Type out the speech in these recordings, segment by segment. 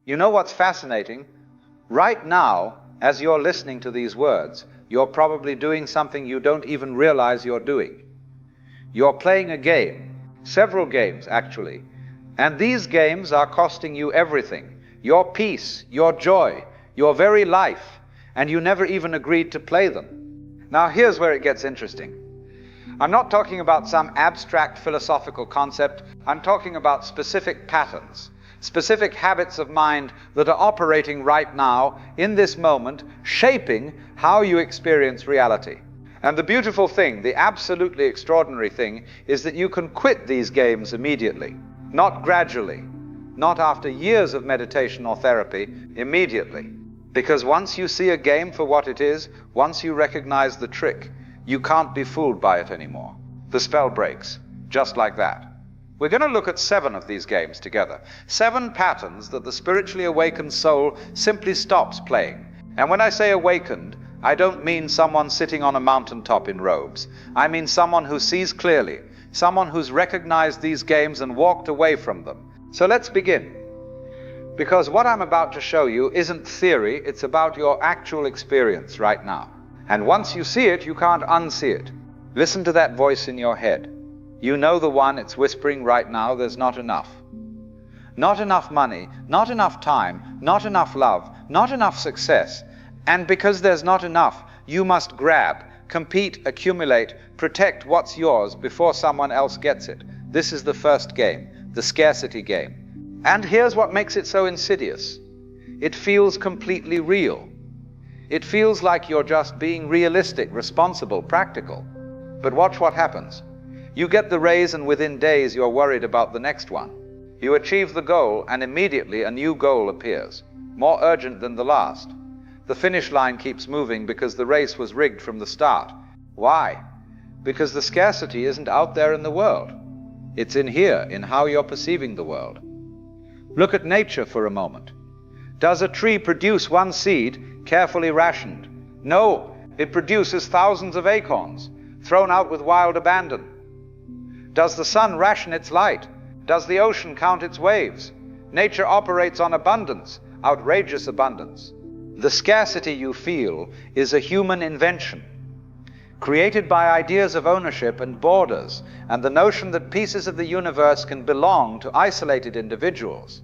You know what's fascinating? Right now, as you're listening to these words, you're probably doing something you don't even realize you're doing. You're playing a game, several games actually, and these games are costing you everything, your peace, your joy, your very life, and you never even agreed to play them. Now here's where it gets interesting. I'm not talking about some abstract philosophical concept. I'm talking about specific patterns, specific habits of mind that are operating right now, in this moment, shaping how you experience reality. And the beautiful thing, the absolutely extraordinary thing, is that you can quit these games immediately, not gradually, not after years of meditation or therapy, immediately. Because once you see a game for what it is, once you recognize the trick, you can't be fooled by it anymore. The spell breaks, just like that. We're going to look at 7 of these games together. 7 patterns that the spiritually awakened soul simply stops playing. And when I say awakened, I don't mean someone sitting on a mountaintop in robes. I mean someone who sees clearly, someone who's recognized these games and walked away from them. So let's begin. Because what I'm about to show you isn't theory, it's about your actual experience right now. And once you see it, you can't unsee it. Listen to that voice in your head. You know the one, it's whispering right now, there's not enough. Not enough money, not enough time, not enough love, not enough success. And because there's not enough, you must grab, compete, accumulate, protect what's yours before someone else gets it. This is the first game, the scarcity game. And here's what makes it so insidious. It feels completely real. It feels like you're just being realistic, responsible, practical. But watch what happens. You get the raise and within days you're worried about the next one. You achieve the goal and immediately a new goal appears, more urgent than the last. The finish line keeps moving because the race was rigged from the start. Why? Because the scarcity isn't out there in the world. It's in here, in how you're perceiving the world. Look at nature for a moment. Does a tree produce one seed, carefully rationed? No, it produces thousands of acorns, thrown out with wild abandon. Does the sun ration its light? Does the ocean count its waves? Nature operates on abundance, outrageous abundance. The scarcity you feel is a human invention, created by ideas of ownership and borders, and the notion that pieces of the universe can belong to isolated individuals.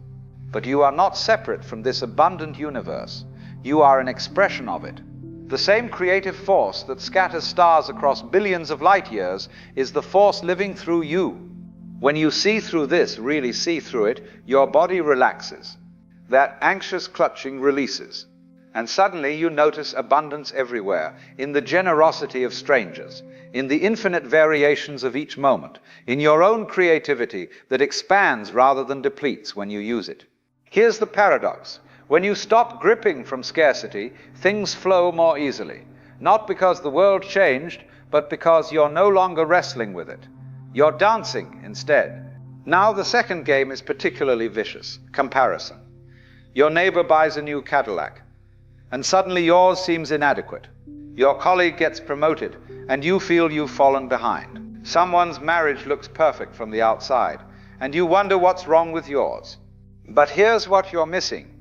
But you are not separate from this abundant universe. You are an expression of it. The same creative force that scatters stars across billions of light years is the force living through you. When you see through this, really see through it, your body relaxes. That anxious clutching releases. And suddenly you notice abundance everywhere, in the generosity of strangers, in the infinite variations of each moment, in your own creativity that expands rather than depletes when you use it. Here's the paradox. When you stop gripping from scarcity, things flow more easily. Not because the world changed, but because you're no longer wrestling with it. You're dancing instead. Now the second game is particularly vicious, comparison. Your neighbor buys a new Cadillac, and suddenly yours seems inadequate. Your colleague gets promoted, and you feel you've fallen behind. Someone's marriage looks perfect from the outside, and you wonder what's wrong with yours. But here's what you're missing.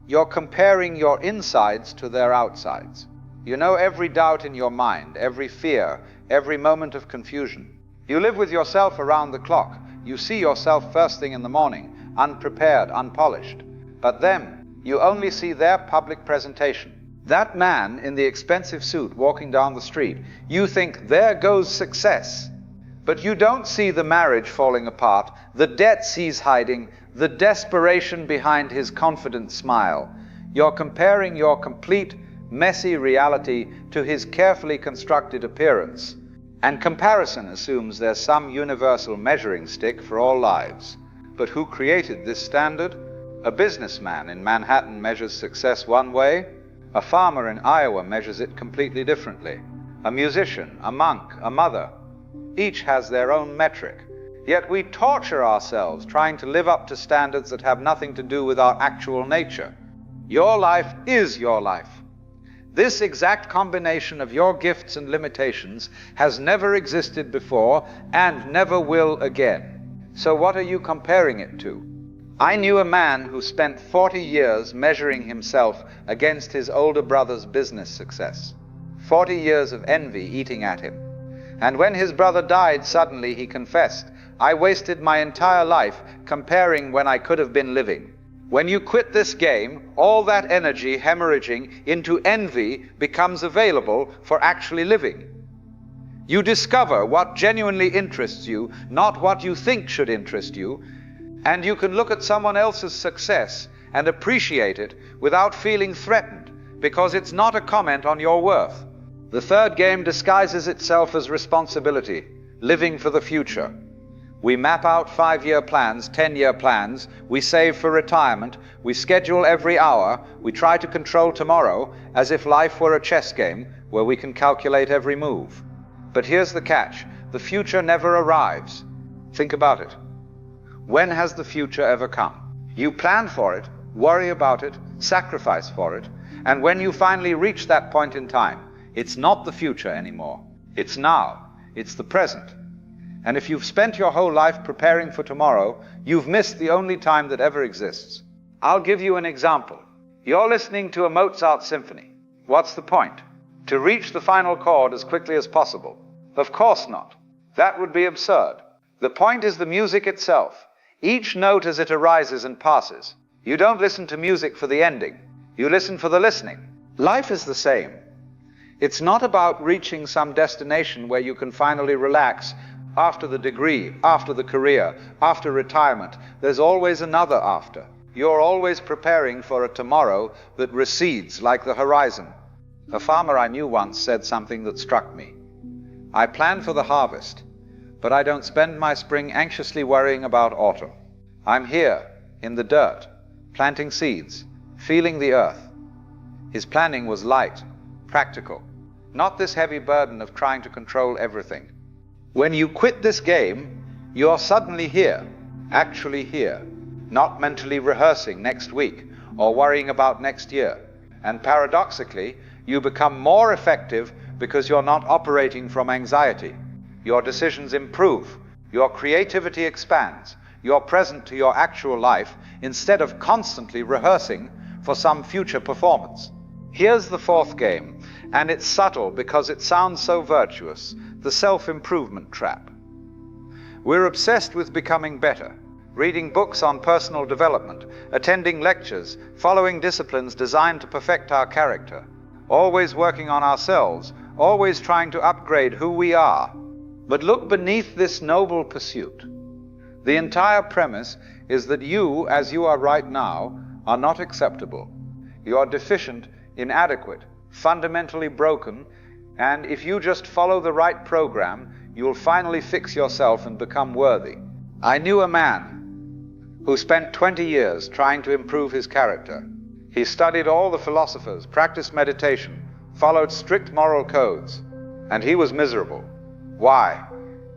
You're comparing your insides to their outsides. You know every doubt in your mind, every fear, every moment of confusion. You live with yourself around the clock. You see yourself first thing in the morning, unprepared, unpolished. But them, you only see their public presentation. That man in the expensive suit walking down the street, you think, there goes success. But you don't see the marriage falling apart, the debts he's hiding, the desperation behind his confident smile. You're comparing your complete, messy reality to his carefully constructed appearance. And comparison assumes there's some universal measuring stick for all lives. But who created this standard? A businessman in Manhattan measures success one way. A farmer in Iowa measures it completely differently. A musician, a monk, a mother. Each has their own metric. Yet we torture ourselves trying to live up to standards that have nothing to do with our actual nature. Your life is your life. This exact combination of your gifts and limitations has never existed before and never will again. So what are you comparing it to? I knew a man who spent 40 years measuring himself against his older brother's business success. 40 years of envy eating at him. And when his brother died suddenly, he confessed, "I wasted my entire life comparing when I could have been living." When you quit this game, all that energy hemorrhaging into envy becomes available for actually living. You discover what genuinely interests you, not what you think should interest you, and you can look at someone else's success and appreciate it without feeling threatened, because it's not a comment on your worth. The third game disguises itself as responsibility, living for the future. We map out 5-year plans, 10-year plans, we save for retirement, we schedule every hour, we try to control tomorrow as if life were a chess game where we can calculate every move. But here's the catch, the future never arrives. Think about it. When has the future ever come? You plan for it, worry about it, sacrifice for it, and when you finally reach that point in time, it's not the future anymore. It's now. It's the present. And if you've spent your whole life preparing for tomorrow, you've missed the only time that ever exists. I'll give you an example. You're listening to a Mozart symphony. What's the point? To reach the final chord as quickly as possible? Of course not. That would be absurd. The point is the music itself. Each note as it arises and passes. You don't listen to music for the ending. You listen for the listening. Life is the same. It's not about reaching some destination where you can finally relax after the degree, after the career, after retirement. There's always another after. You're always preparing for a tomorrow that recedes like the horizon. A farmer I knew once said something that struck me. I plan for the harvest, but I don't spend my spring anxiously worrying about autumn. I'm here, in the dirt, planting seeds, feeling the earth. His planning was light, practical, not this heavy burden of trying to control everything. When you quit this game, you're suddenly here, actually here, not mentally rehearsing next week or worrying about next year. And paradoxically, you become more effective because you're not operating from anxiety. Your decisions improve, your creativity expands, you're present to your actual life instead of constantly rehearsing for some future performance. Here's the fourth game, and it's subtle because it sounds so virtuous, the self-improvement trap. We're obsessed with becoming better, reading books on personal development, attending lectures, following disciplines designed to perfect our character, always working on ourselves, always trying to upgrade who we are. But look beneath this noble pursuit. The entire premise is that you, as you are right now, are not acceptable. You are deficient, inadequate, fundamentally broken, and if you just follow the right program, you'll finally fix yourself and become worthy. I knew a man who spent 20 years trying to improve his character. He studied all the philosophers, practiced meditation, followed strict moral codes, and he was miserable. Why?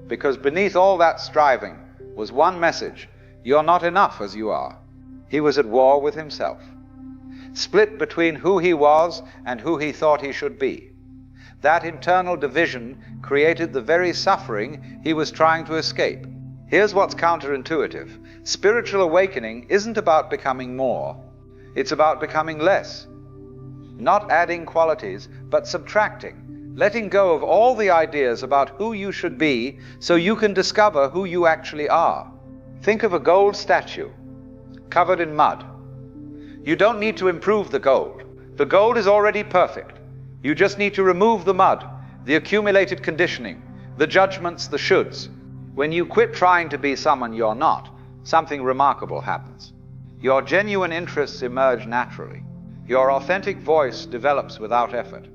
Because beneath all that striving was one message: you're not enough as you are. He was at war with himself, split between who he was and who he thought he should be. That internal division created the very suffering he was trying to escape. Here's what's counterintuitive. Spiritual awakening isn't about becoming more. It's about becoming less. Not adding qualities, but subtracting. Letting go of all the ideas about who you should be so you can discover who you actually are. Think of a gold statue covered in mud. You don't need to improve the gold. The gold is already perfect. You just need to remove the mud, the accumulated conditioning, the judgments, the shoulds. When you quit trying to be someone you're not, something remarkable happens. Your genuine interests emerge naturally. Your authentic voice develops without effort.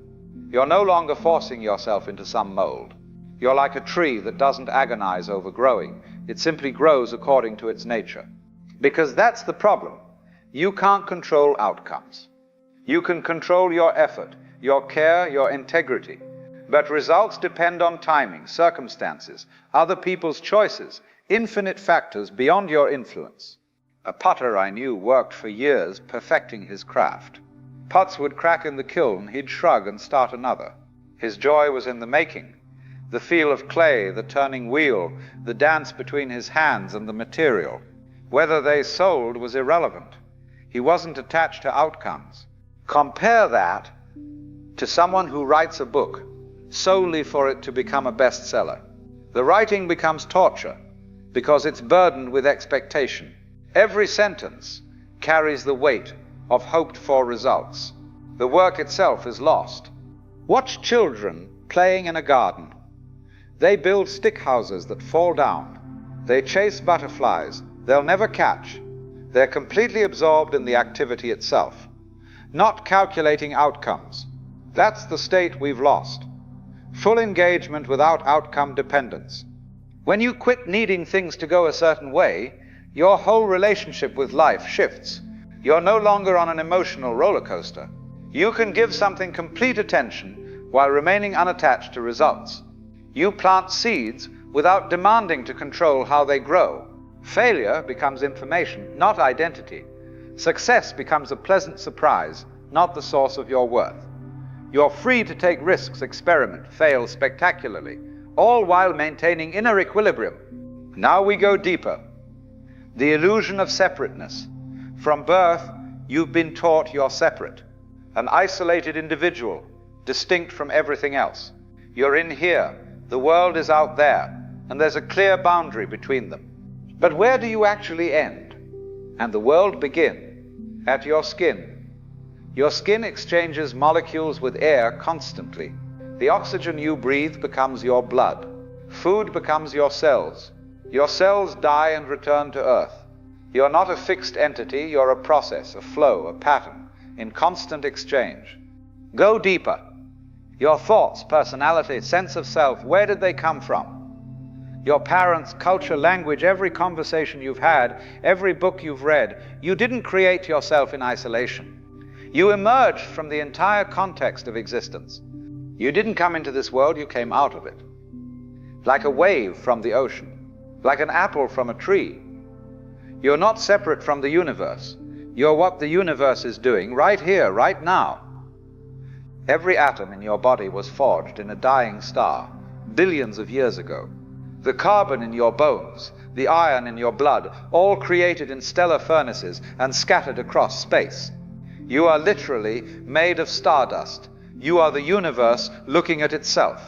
You're no longer forcing yourself into some mold. You're like a tree that doesn't agonize over growing. It simply grows according to its nature. Because that's the problem. You can't control outcomes. You can control your effort, your care, your integrity. But results depend on timing, circumstances, other people's choices, infinite factors beyond your influence. A potter I knew worked for years perfecting his craft. Pots would crack in the kiln, he'd shrug and start another. His joy was in the making. The feel of clay, the turning wheel, the dance between his hands and the material. Whether they sold was irrelevant. He wasn't attached to outcomes. Compare that to someone who writes a book solely for it to become a bestseller. The writing becomes torture because it's burdened with expectation. Every sentence carries the weight of hoped-for results. The work itself is lost. Watch children playing in a garden. They build stick houses that fall down. They chase butterflies they'll never catch. They're completely absorbed in the activity itself, not calculating outcomes. That's the state we've lost. Full engagement without outcome dependence. When you quit needing things to go a certain way, your whole relationship with life shifts. You're no longer on an emotional roller coaster. You can give something complete attention while remaining unattached to results. You plant seeds without demanding to control how they grow. Failure becomes information, not identity. Success becomes a pleasant surprise, not the source of your worth. You're free to take risks, experiment, fail spectacularly, all while maintaining inner equilibrium. Now we go deeper. The illusion of separateness. From birth, you've been taught you're separate, an isolated individual, distinct from everything else. You're in here, the world is out there, and there's a clear boundary between them. But where do you actually end and the world begin? At your skin. Your skin exchanges molecules with air constantly. The oxygen you breathe becomes your blood. Food becomes your cells. Your cells die and return to earth. You're not a fixed entity, you're a process, a flow, a pattern, in constant exchange. Go deeper. Your thoughts, personality, sense of self, where did they come from? Your parents, culture, language, every conversation you've had, every book you've read, you didn't create yourself in isolation. You emerged from the entire context of existence. You didn't come into this world, you came out of it. Like a wave from the ocean, like an apple from a tree. You're not separate from the universe. You're what the universe is doing right here, right now. Every atom in your body was forged in a dying star, billions of years ago. The carbon in your bones, the iron in your blood, all created in stellar furnaces and scattered across space. You are literally made of stardust. You are the universe looking at itself.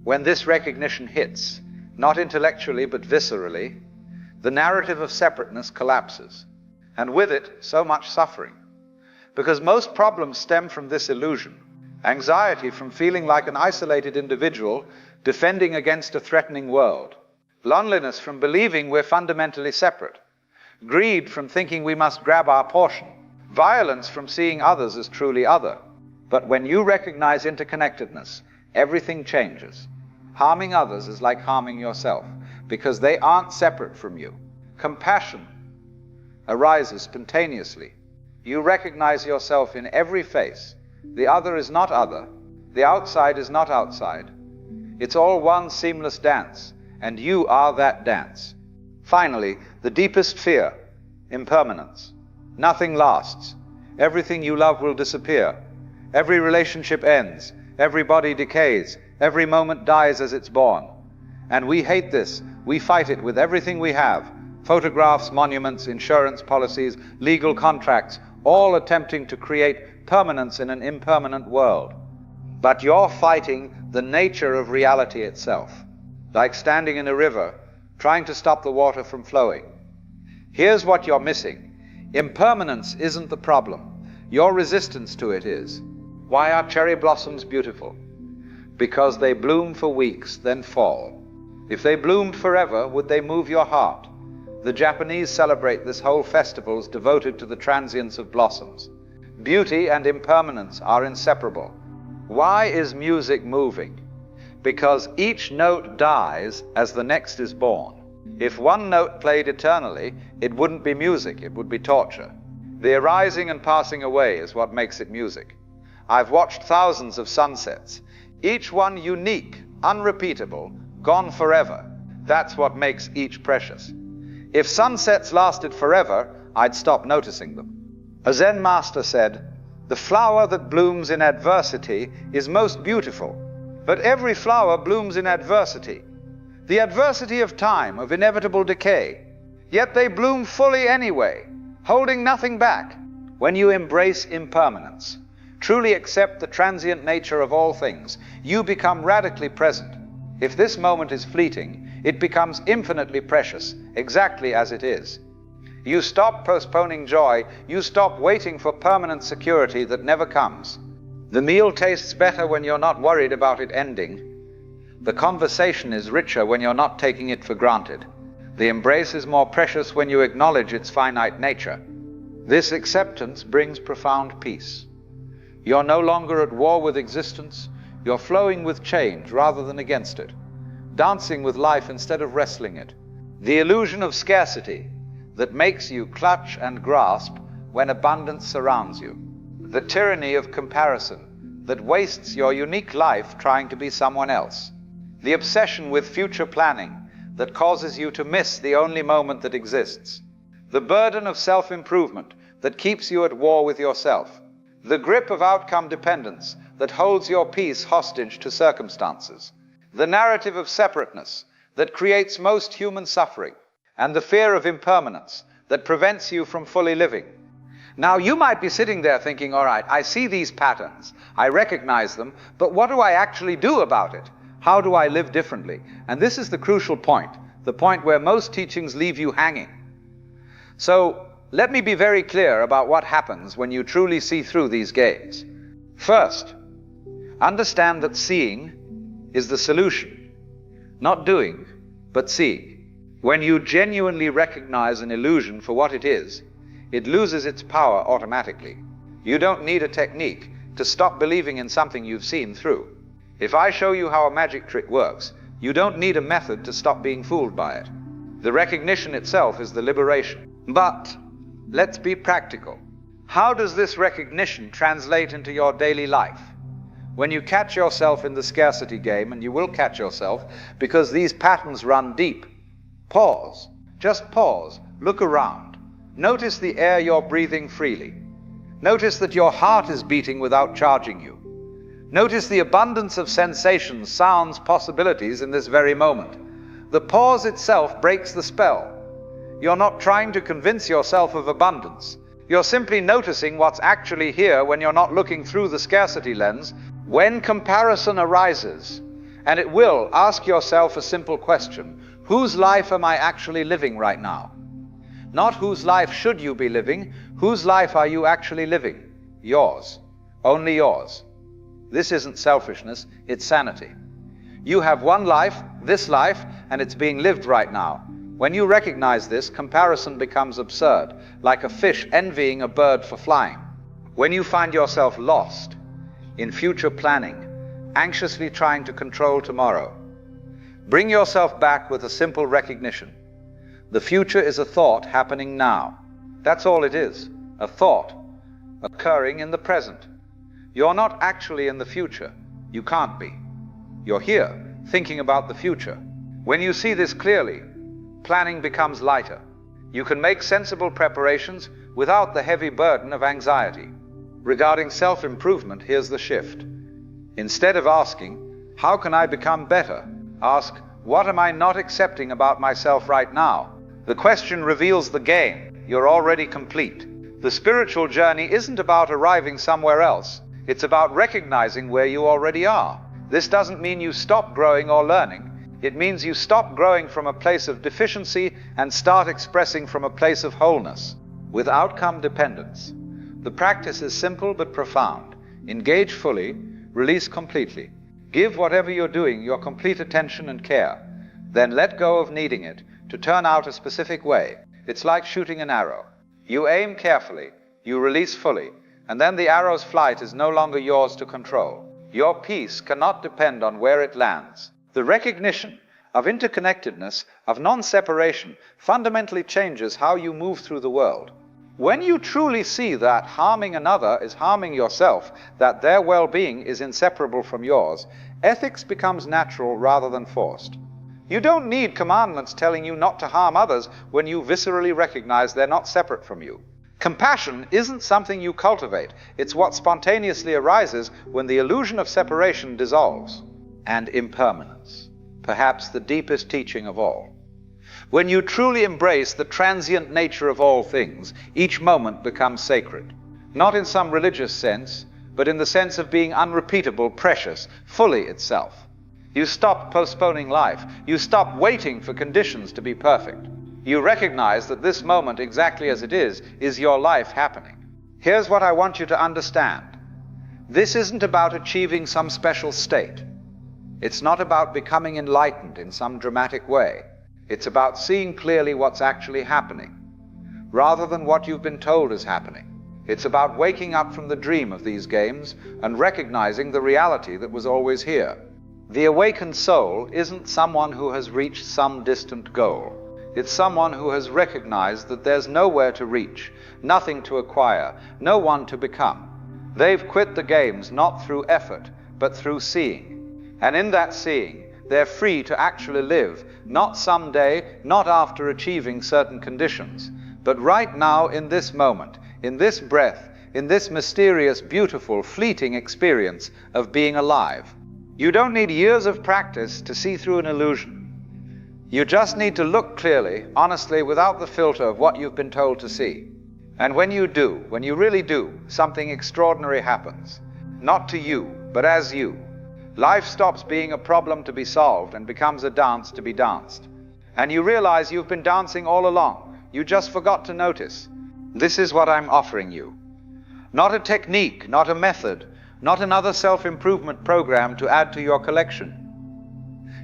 When this recognition hits, not intellectually but viscerally, the narrative of separateness collapses, and with it, so much suffering. Because most problems stem from this illusion. Anxiety from feeling like an isolated individual defending against a threatening world. Loneliness from believing we're fundamentally separate. Greed from thinking we must grab our portion. Violence from seeing others as truly other. But when you recognize interconnectedness, everything changes. Harming others is like harming yourself, because they aren't separate from you. Compassion arises spontaneously. You recognize yourself in every face. The other is not other. The outside is not outside. It's all one seamless dance, and you are that dance. Finally, the deepest fear, impermanence. Nothing lasts. Everything you love will disappear. Every relationship ends. Every body decays. Every moment dies as it's born. And we hate this. We fight it with everything we have. Photographs, monuments, insurance policies, legal contracts, all attempting to create permanence in an impermanent world. But you're fighting the nature of reality itself, like standing in a river, trying to stop the water from flowing. Here's what you're missing. Impermanence isn't the problem. Your resistance to it is. Why are cherry blossoms beautiful? Because they bloom for weeks, then fall. If they bloomed forever, would they move your heart? The Japanese celebrate this whole festivals devoted to the transience of blossoms. Beauty and impermanence are inseparable. Why is music moving? Because each note dies as the next is born. If one note played eternally, it wouldn't be music, it would be torture. The arising and passing away is what makes it music. I've watched thousands of sunsets, each one unique, unrepeatable, gone forever. That's what makes each precious. If sunsets lasted forever, I'd stop noticing them. A Zen master said, "The flower that blooms in adversity is most beautiful, but every flower blooms in adversity. The adversity of time, of inevitable decay. yet they bloom fully anyway, holding nothing back. When you embrace impermanence, truly accept the transient nature of all things, you become radically present. If this moment is fleeting, it becomes infinitely precious, exactly as it is. You stop postponing joy, you stop waiting for permanent security that never comes. The meal tastes better when you're not worried about it ending. The conversation is richer when you're not taking it for granted. The embrace is more precious when you acknowledge its finite nature. This acceptance brings profound peace. You're no longer at war with existence, you're flowing with change rather than against it, dancing with life instead of wrestling it. The illusion of scarcity that makes you clutch and grasp when abundance surrounds you. The tyranny of comparison that wastes your unique life trying to be someone else. The obsession with future planning that causes you to miss the only moment that exists. The burden of self-improvement that keeps you at war with yourself. The grip of outcome dependence that holds your peace hostage to circumstances. The narrative of separateness that creates most human suffering. And the fear of impermanence that prevents you from fully living. Now you might be sitting there thinking, all right, I see these patterns, I recognize them, but what do I actually do about it? How do I live differently? And this is the crucial point, the point where most teachings leave you hanging. So let me be very clear about what happens when you truly see through these games. First, understand that seeing is the solution. Not doing, but seeing. When you genuinely recognize an illusion for what it is, it loses its power automatically. You don't need a technique to stop believing in something you've seen through. If I show you how a magic trick works, you don't need a method to stop being fooled by it. The recognition itself is the liberation. But let's be practical. How does this recognition translate into your daily life? When you catch yourself in the scarcity game, and you will catch yourself because these patterns run deep, pause. Just pause. Look around. Notice the air you're breathing freely. Notice that your heart is beating without charging you. Notice the abundance of sensations, sounds, possibilities in this very moment. The pause itself breaks the spell. You're not trying to convince yourself of abundance. You're simply noticing what's actually here when you're not looking through the scarcity lens. When comparison arises, and it will, ask yourself a simple question. Whose life am I actually living right now? Not whose life should you be living, whose life are you actually living? Yours. Only yours. This isn't selfishness, it's sanity. You have one life, this life, and it's being lived right now. When you recognize this, comparison becomes absurd, like a fish envying a bird for flying. When you find yourself lost in future planning, anxiously trying to control tomorrow, bring yourself back with a simple recognition. The future is a thought happening now. That's all it is, a thought occurring in the present. You're not actually in the future. You can't be. You're here, thinking about the future. When you see this clearly, planning becomes lighter. You can make sensible preparations without the heavy burden of anxiety. Regarding self-improvement, here's the shift. Instead of asking, how can I become better? Ask, what am I not accepting about myself right now? The question reveals the game. You're already complete. The spiritual journey isn't about arriving somewhere else. It's about recognizing where you already are. This doesn't mean you stop growing or learning. It means you stop growing from a place of deficiency and start expressing from a place of wholeness, with outcome dependence. The practice is simple but profound. Engage fully, release completely. Give whatever you're doing your complete attention and care. Then let go of needing it to turn out a specific way. It's like shooting an arrow. You aim carefully, you release fully, and then the arrow's flight is no longer yours to control. Your peace cannot depend on where it lands. The recognition of interconnectedness, of non-separation, fundamentally changes how you move through the world. When you truly see that harming another is harming yourself, that their well-being is inseparable from yours, ethics becomes natural rather than forced. You don't need commandments telling you not to harm others when you viscerally recognize they're not separate from you. Compassion isn't something you cultivate. It's what spontaneously arises when the illusion of separation dissolves. And impermanence, perhaps the deepest teaching of all. When you truly embrace the transient nature of all things, each moment becomes sacred. Not in some religious sense, but in the sense of being unrepeatable, precious, fully itself. You stop postponing life. You stop waiting for conditions to be perfect. You recognize that this moment, exactly as it is your life happening. Here's what I want you to understand. This isn't about achieving some special state. It's not about becoming enlightened in some dramatic way. It's about seeing clearly what's actually happening, rather than what you've been told is happening. It's about waking up from the dream of these games and recognizing the reality that was always here. The awakened soul isn't someone who has reached some distant goal. It's someone who has recognized that there's nowhere to reach, nothing to acquire, no one to become. They've quit the games not through effort, but through seeing. And in that seeing, they're free to actually live, not someday, not after achieving certain conditions, but right now in this moment, in this breath, in this mysterious, beautiful, fleeting experience of being alive. You don't need years of practice to see through an illusion. You just need to look clearly, honestly, without the filter of what you've been told to see. And when you do, when you really do, something extraordinary happens. Not to you, but as you. Life stops being a problem to be solved and becomes a dance to be danced. And you realize you've been dancing all along. You just forgot to notice. This is what I'm offering you. Not a technique, not a method, not another self-improvement program to add to your collection.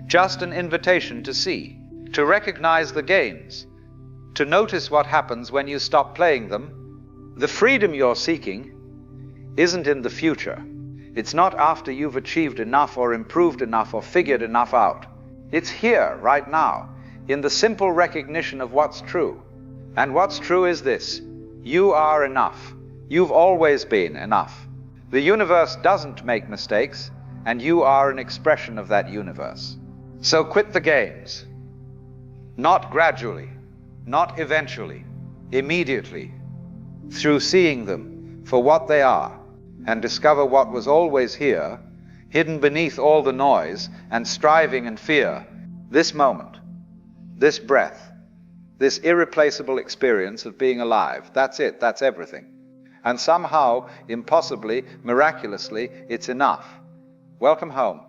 Just an invitation to see, to recognize the games, to notice what happens when you stop playing them. The freedom you're seeking isn't in the future. It's not after you've achieved enough or improved enough or figured enough out. It's here, right now, in the simple recognition of what's true. And what's true is this: you are enough. You've always been enough. The universe doesn't make mistakes, and you are an expression of that universe. So quit the games. Not gradually, not eventually, immediately, through seeing them for what they are, and discover what was always here, hidden beneath all the noise and striving and fear. This moment, this breath, this irreplaceable experience of being alive. That's it, that's everything. And somehow, impossibly, miraculously, it's enough. Welcome home.